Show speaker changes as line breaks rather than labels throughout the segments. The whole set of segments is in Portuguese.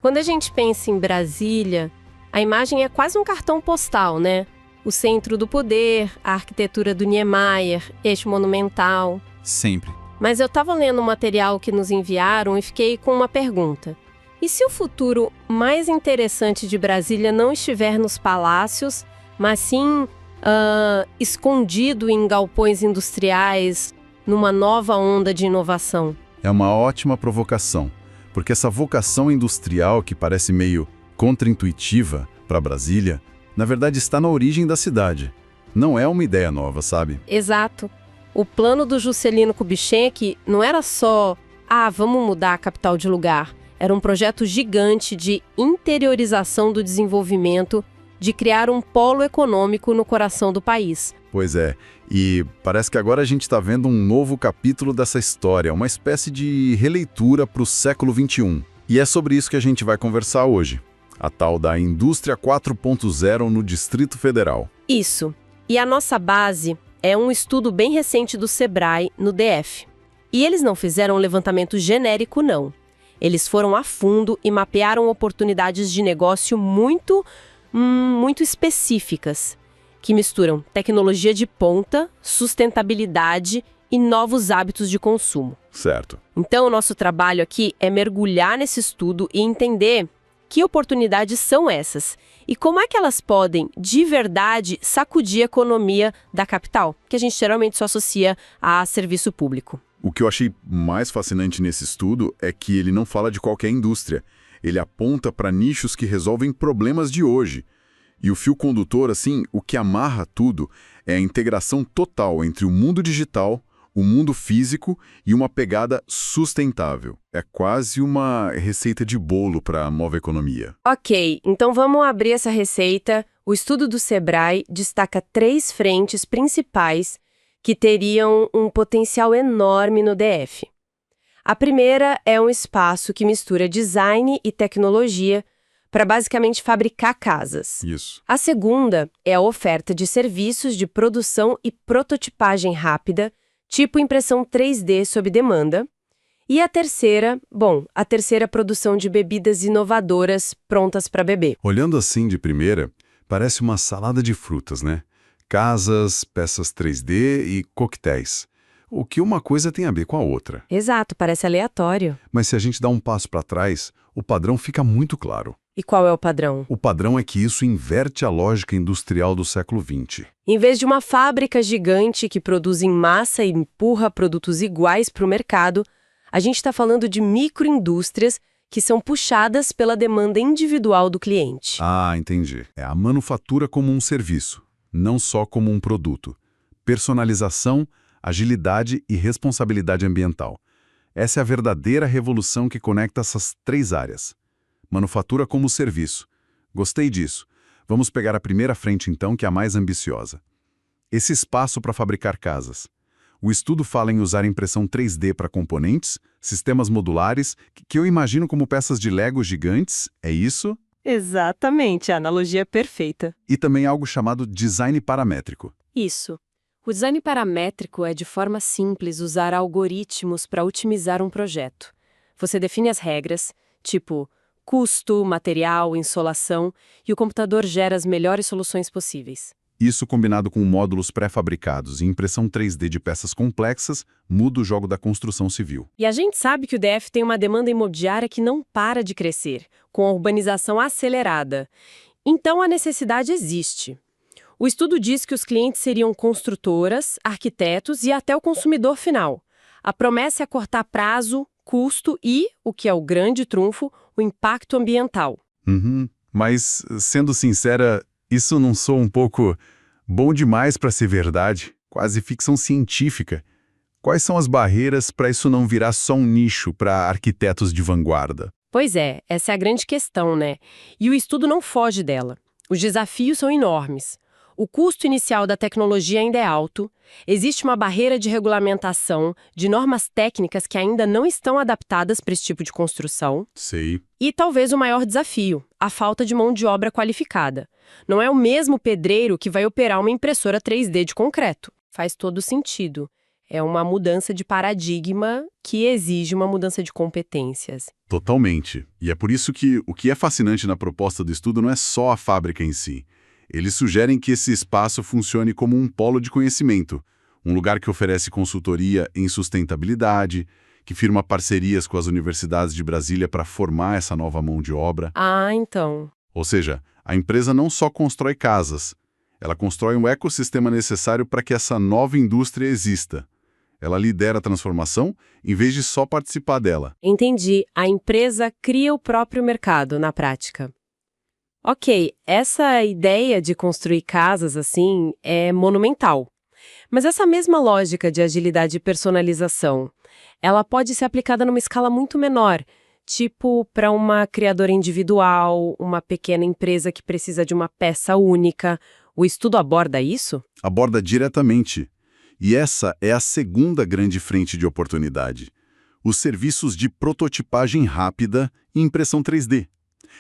Quando a gente pensa em Brasília, a imagem é quase um cartão postal, né? O centro do poder, a arquitetura do Niemeyer, eixo monumental.
Sempre.
Mas eu estava lendo um material que nos enviaram e fiquei com uma pergunta. E se o futuro mais interessante de Brasília não estiver nos palácios, mas sim escondido em galpões industriais, numa nova onda de inovação?
É uma ótima provocação, porque essa vocação industrial que parece meio contraintuitiva para Brasília, na verdade está na origem da cidade. Não é uma ideia nova, sabe?
Exato. O plano do Juscelino Kubitschek não era só, vamos mudar a capital de lugar. Era um projeto gigante de interiorização do desenvolvimento, de criar um polo econômico no coração do país.
Pois é, e parece que agora a gente está vendo um novo capítulo dessa história, uma espécie de releitura para o século XXI. E é sobre isso que a gente vai conversar hoje, a tal da Indústria 4.0 no Distrito Federal.
Isso. E a nossa base é um estudo bem recente do Sebrae, no DF. E eles não fizeram um levantamento genérico, não. Eles foram a fundo e mapearam oportunidades de negócio muito específicas, que misturam tecnologia de ponta, sustentabilidade e novos hábitos de consumo.
Certo.
Então, o nosso trabalho aqui é mergulhar nesse estudo e entender que oportunidades são essas e como é que elas podem, de verdade, sacudir a economia da capital, que a gente geralmente só associa a serviço público.
O que eu achei mais fascinante nesse estudo é que ele não fala de qualquer indústria. Ele aponta para nichos que resolvem problemas de hoje. E o fio condutor, assim, o que amarra tudo é a integração total entre o mundo digital, o mundo físico e uma pegada sustentável. É quase uma receita de bolo para a nova economia.
Ok, então vamos abrir essa receita. O estudo do Sebrae destaca 3 frentes principais que teriam um potencial enorme no DF. A primeira é um espaço que mistura design e tecnologia para basicamente fabricar casas.
Isso.
A segunda é a oferta de serviços de produção e prototipagem rápida, tipo impressão 3D sob demanda. E a terceira é a produção de bebidas inovadoras prontas para beber.
Olhando assim de primeira, parece uma salada de frutas, né? Casas, peças 3D e coquetéis. O que uma coisa tem a ver com a outra.
Exato, parece aleatório.
Mas se a gente dá um passo para trás, o padrão fica muito claro.
E qual é o padrão?
O padrão é que isso inverte a lógica industrial do século XX.
Em vez de uma fábrica gigante que produz em massa e empurra produtos iguais para o mercado, a gente está falando de microindústrias que são puxadas pela demanda individual do cliente.
Ah, entendi. É a manufatura como um serviço, não só como um produto. Personalização, agilidade e responsabilidade ambiental. Essa é a verdadeira revolução que conecta essas 3 áreas. Manufatura como serviço. Gostei disso. Vamos pegar a primeira frente, então, que é a mais ambiciosa. Esse espaço para fabricar casas. O estudo fala em usar impressão 3D para componentes, sistemas modulares, que eu imagino como peças de Lego gigantes, é isso?
Exatamente, a analogia é perfeita.
E também algo chamado design paramétrico.
Isso. O design paramétrico é, de forma simples, usar algoritmos para otimizar um projeto. Você define as regras, tipo custo, material, insolação, e o computador gera as melhores soluções possíveis.
Isso combinado com módulos pré-fabricados e impressão 3D de peças complexas, muda o jogo da construção civil.
E a gente sabe que o DF tem uma demanda imobiliária que não para de crescer, com a urbanização acelerada. Então a necessidade existe. O estudo diz que os clientes seriam construtoras, arquitetos e até o consumidor final. A promessa é cortar prazo, custo e, o que é o grande trunfo, o impacto ambiental.
Mas, sendo sincera, isso não soa um pouco bom demais para ser verdade? Quase ficção científica. Quais são as barreiras para isso não virar só um nicho para arquitetos de vanguarda?
Pois é, essa é a grande questão, né? E o estudo não foge dela. Os desafios são enormes. O custo inicial da tecnologia ainda é alto, existe uma barreira de regulamentação, de normas técnicas que ainda não estão adaptadas para esse tipo de construção.
Sei.
E talvez o maior desafio, a falta de mão de obra qualificada. Não é o mesmo pedreiro que vai operar uma impressora 3D de concreto. Faz todo sentido. É uma mudança de paradigma que exige uma mudança de competências.
Totalmente. E é por isso que o que é fascinante na proposta do estudo não é só a fábrica em si. Eles sugerem que esse espaço funcione como um polo de conhecimento, um lugar que oferece consultoria em sustentabilidade, que firma parcerias com as universidades de Brasília para formar essa nova mão de obra.
Ah, então.
Ou seja, a empresa não só constrói casas, ela constrói um ecossistema necessário para que essa nova indústria exista. Ela lidera a transformação em vez de só participar dela.
Entendi. A empresa cria o próprio mercado na prática. Ok, essa ideia de construir casas assim é monumental. Mas essa mesma lógica de agilidade e personalização, ela pode ser aplicada numa escala muito menor, tipo para uma criadora individual, uma pequena empresa que precisa de uma peça única. O estudo aborda isso?
Aborda diretamente. E essa é a segunda grande frente de oportunidade. Os serviços de prototipagem rápida e impressão 3D.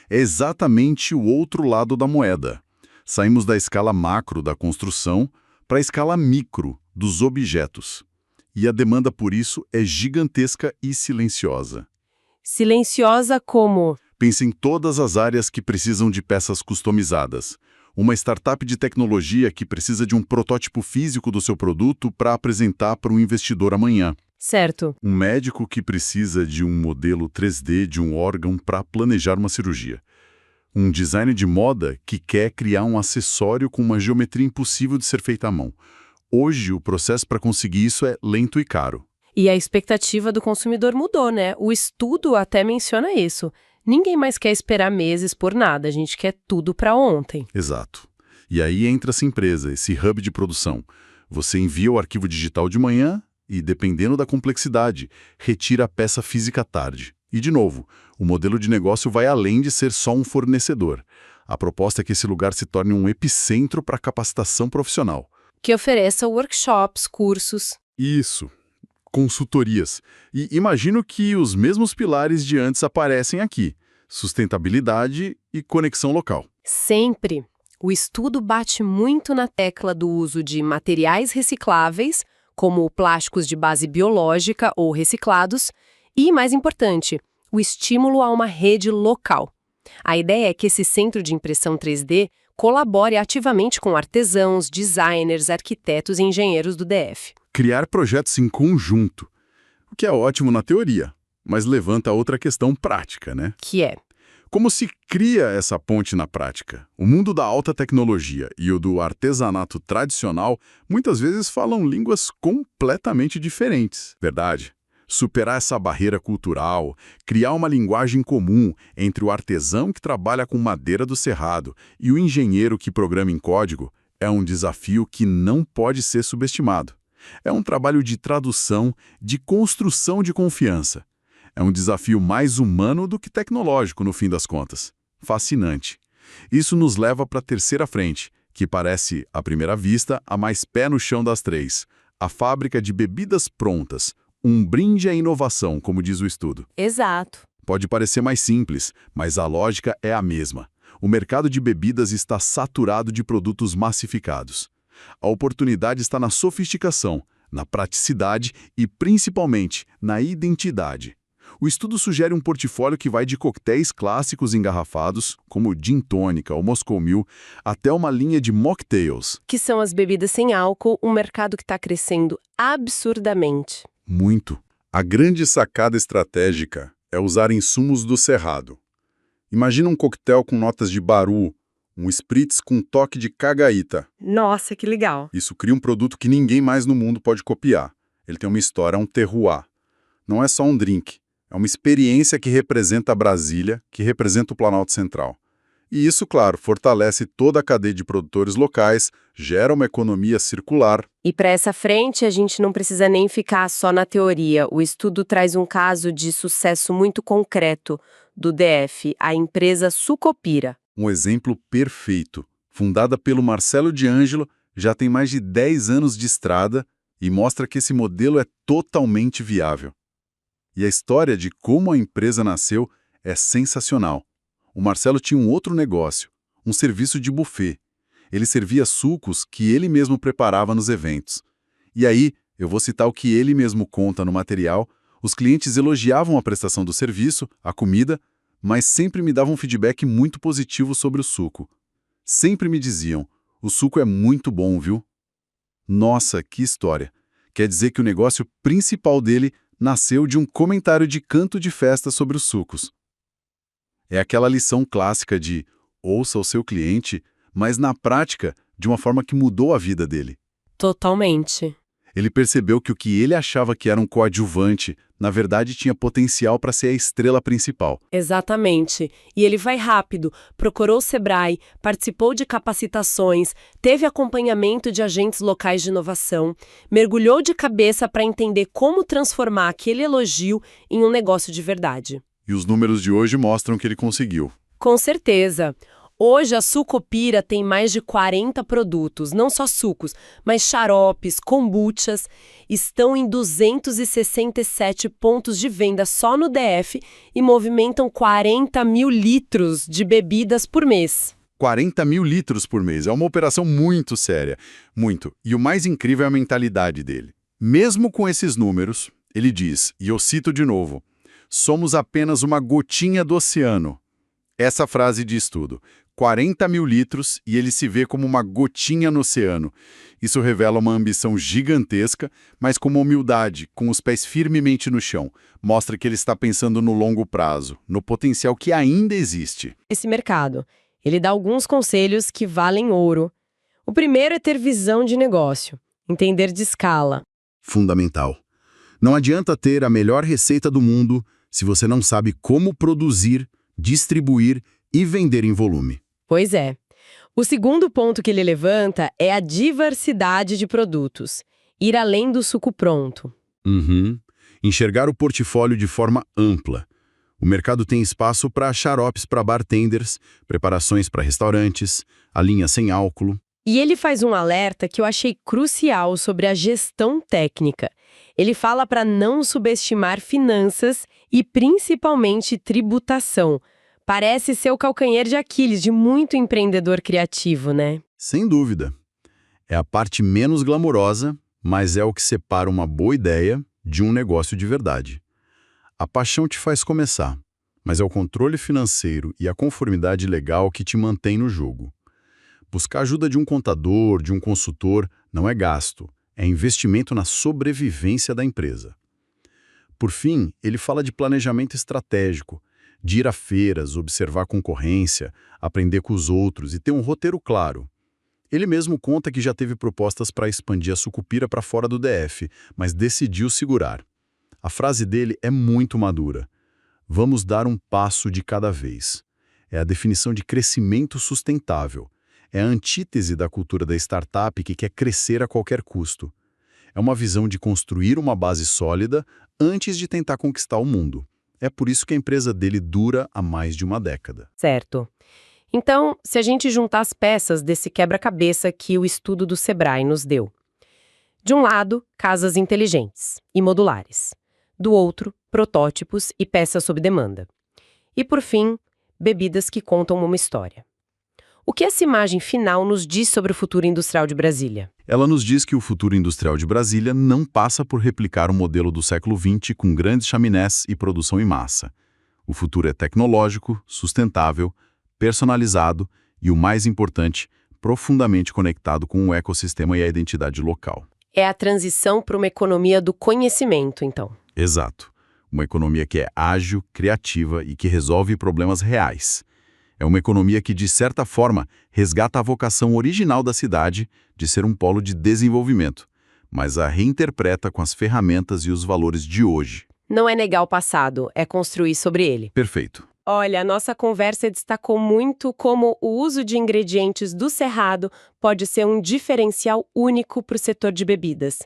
É exatamente o outro lado da moeda. Saímos da escala macro da construção para a escala micro dos objetos. E a demanda por isso é gigantesca e silenciosa.
Silenciosa como?
Pense em todas as áreas que precisam de peças customizadas. Uma startup de tecnologia que precisa de um protótipo físico do seu produto para apresentar para um investidor amanhã.
Certo.
Um médico que precisa de um modelo 3D de um órgão para planejar uma cirurgia. Um designer de moda que quer criar um acessório com uma geometria impossível de ser feita à mão. Hoje, o processo para conseguir isso é lento e caro.
E a expectativa do consumidor mudou, né? O estudo até menciona isso. Ninguém mais quer esperar meses por nada, a gente quer tudo para ontem.
Exato. E aí entra essa empresa, esse hub de produção. Você envia o arquivo digital de manhã e, dependendo da complexidade, retira a peça física à tarde. E, de novo, o modelo de negócio vai além de ser só um fornecedor. A proposta é que esse lugar se torne um epicentro para capacitação profissional.
Que ofereça workshops, cursos.
Isso. Consultorias. E imagino que os mesmos pilares de antes aparecem aqui: sustentabilidade e conexão local.
Sempre. O estudo bate muito na tecla do uso de materiais recicláveis, como plásticos de base biológica ou reciclados, e, mais importante, o estímulo a uma rede local. A ideia é que esse centro de impressão 3D colabore ativamente com artesãos, designers, arquitetos e engenheiros do DF.
Criar projetos em conjunto, o que é ótimo na teoria, mas levanta outra questão prática, né?
Que é?
Como se cria essa ponte na prática? O mundo da alta tecnologia e o do artesanato tradicional muitas vezes falam línguas completamente diferentes, verdade? Superar essa barreira cultural, criar uma linguagem comum entre o artesão que trabalha com madeira do cerrado e o engenheiro que programa em código é um desafio que não pode ser subestimado. É um trabalho de tradução, de construção de confiança. É um desafio mais humano do que tecnológico, no fim das contas. Fascinante. Isso nos leva para a terceira frente, que parece, à primeira vista, a mais pé no chão das três. A fábrica de bebidas prontas. Um brinde à inovação, como diz o estudo.
Exato.
Pode parecer mais simples, mas a lógica é a mesma. O mercado de bebidas está saturado de produtos massificados. A oportunidade está na sofisticação, na praticidade e, principalmente, na identidade. O estudo sugere um portfólio que vai de coquetéis clássicos engarrafados, como Gin Tônica ou Moscow Mule, até uma linha de mocktails.
Que são as bebidas sem álcool, um mercado que está crescendo absurdamente.
Muito. A grande sacada estratégica é usar insumos do cerrado. Imagina um coquetel com notas de baru, um spritz com toque de cagaíta.
Nossa, que legal.
Isso cria um produto que ninguém mais no mundo pode copiar. Ele tem uma história, um terroir. Não é só um drink, é uma experiência que representa a Brasília, que representa o Planalto Central. E isso, claro, fortalece toda a cadeia de produtores locais, gera uma economia circular.
E para essa frente, a gente não precisa nem ficar só na teoria. O estudo traz um caso de sucesso muito concreto do DF, a empresa Sucopira.
Um exemplo perfeito. Fundada pelo Marcelo de Ângelo, já tem mais de 10 anos de estrada e mostra que esse modelo é totalmente viável. E a história de como a empresa nasceu é sensacional. O Marcelo tinha um outro negócio, um serviço de buffet. Ele servia sucos que ele mesmo preparava nos eventos. E aí, Eu vou citar o que ele mesmo conta no material. Os clientes elogiavam a prestação do serviço, a comida, mas sempre me davam um feedback muito positivo sobre o suco. Sempre me diziam, o suco é muito bom, viu? Nossa, que história! Quer dizer que o negócio principal dele nasceu de um comentário de canto de festa sobre os sucos. É aquela lição clássica de ouça o seu cliente, mas na prática, de uma forma que mudou a vida dele.
Totalmente.
Ele percebeu que o que ele achava que era um coadjuvante, na verdade tinha potencial para ser a estrela principal.
Exatamente. E ele vai rápido, procurou o Sebrae, participou de capacitações, teve acompanhamento de agentes locais de inovação, mergulhou de cabeça para entender como transformar aquele elogio em um negócio de verdade.
E os números de hoje mostram que ele conseguiu.
Com certeza. Hoje a Sucopira tem mais de 40 produtos, não só sucos, mas xaropes, kombuchas, estão em 267 pontos de venda só no DF e movimentam 40 mil litros de bebidas por mês.
40 mil litros por mês. É uma operação muito séria. Muito. E o mais incrível é a mentalidade dele. Mesmo com esses números, ele diz, e eu cito de novo, somos apenas uma gotinha do oceano. Essa frase diz tudo. 40 mil litros e ele se vê como uma gotinha no oceano. Isso revela uma ambição gigantesca, mas com uma humildade, com os pés firmemente no chão. Mostra que ele está pensando no longo prazo, no potencial que ainda existe.
Esse mercado, ele dá alguns conselhos que valem ouro. O primeiro é ter visão de negócio, entender de escala.
Fundamental. Não adianta ter a melhor receita do mundo se você não sabe como produzir, distribuir e vender em volume.
Pois é. O segundo ponto que ele levanta é a diversidade de produtos. Ir além do suco pronto.
Enxergar o portfólio de forma ampla. O mercado tem espaço para xaropes para bartenders, preparações para restaurantes, a linha sem álcool.
E ele faz um alerta que eu achei crucial sobre a gestão técnica. Ele fala para não subestimar finanças e principalmente tributação. Parece ser o calcanhar de Aquiles de muito empreendedor criativo, né?
Sem dúvida. É a parte menos glamourosa, mas é o que separa uma boa ideia de um negócio de verdade. A paixão te faz começar, mas é o controle financeiro e a conformidade legal que te mantém no jogo. Buscar ajuda de um contador, de um consultor, não é gasto, é investimento na sobrevivência da empresa. Por fim, ele fala de planejamento estratégico, de ir a feiras, observar a concorrência, aprender com os outros e ter um roteiro claro. Ele mesmo conta que já teve propostas para expandir a Sucupira para fora do DF, mas decidiu segurar. A frase dele é muito madura. Vamos dar um passo de cada vez. É a definição de crescimento sustentável. É a antítese da cultura da startup que quer crescer a qualquer custo. É uma visão de construir uma base sólida antes de tentar conquistar o mundo. É por isso que a empresa dele dura há mais de uma década.
Certo. Então, se a gente juntar as peças desse quebra-cabeça que o estudo do Sebrae nos deu. De um lado, casas inteligentes e modulares. Do outro, protótipos e peças sob demanda. E, por fim, bebidas que contam uma história. O que essa imagem final nos diz sobre o futuro industrial de Brasília?
Ela nos diz que o futuro industrial de Brasília não passa por replicar o modelo do século XX com grandes chaminés e produção em massa. O futuro é tecnológico, sustentável, personalizado e, o mais importante, profundamente conectado com o ecossistema e a identidade local.
É a transição para uma economia do conhecimento, então.
Exato. Uma economia que é ágil, criativa e que resolve problemas reais. É uma economia que, de certa forma, resgata a vocação original da cidade de ser um polo de desenvolvimento, mas a reinterpreta com as ferramentas e os valores de hoje.
Não é negar o passado, é construir sobre ele.
Perfeito.
Olha, a nossa conversa destacou muito como o uso de ingredientes do Cerrado pode ser um diferencial único para o setor de bebidas.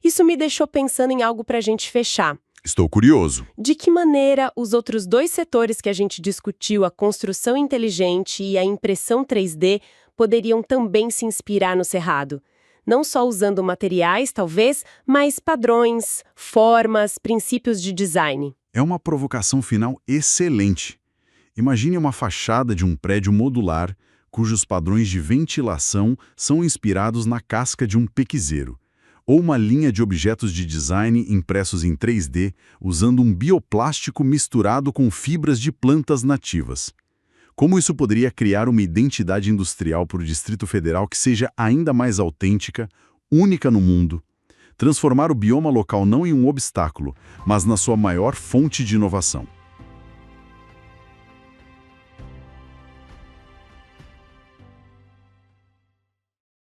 Isso me deixou pensando em algo para a gente fechar.
Estou curioso.
De que maneira os outros dois setores que a gente discutiu, a construção inteligente e a impressão 3D, poderiam também se inspirar no Cerrado? Não só usando materiais, talvez, mas padrões, formas, princípios de design.
É uma provocação final excelente. Imagine uma fachada de um prédio modular cujos padrões de ventilação são inspirados na casca de um pequizeiro. Ou uma linha de objetos de design impressos em 3D, usando um bioplástico misturado com fibras de plantas nativas. Como isso poderia criar uma identidade industrial para o Distrito Federal que seja ainda mais autêntica, única no mundo? Transformar o bioma local não em um obstáculo, mas na sua maior fonte de inovação.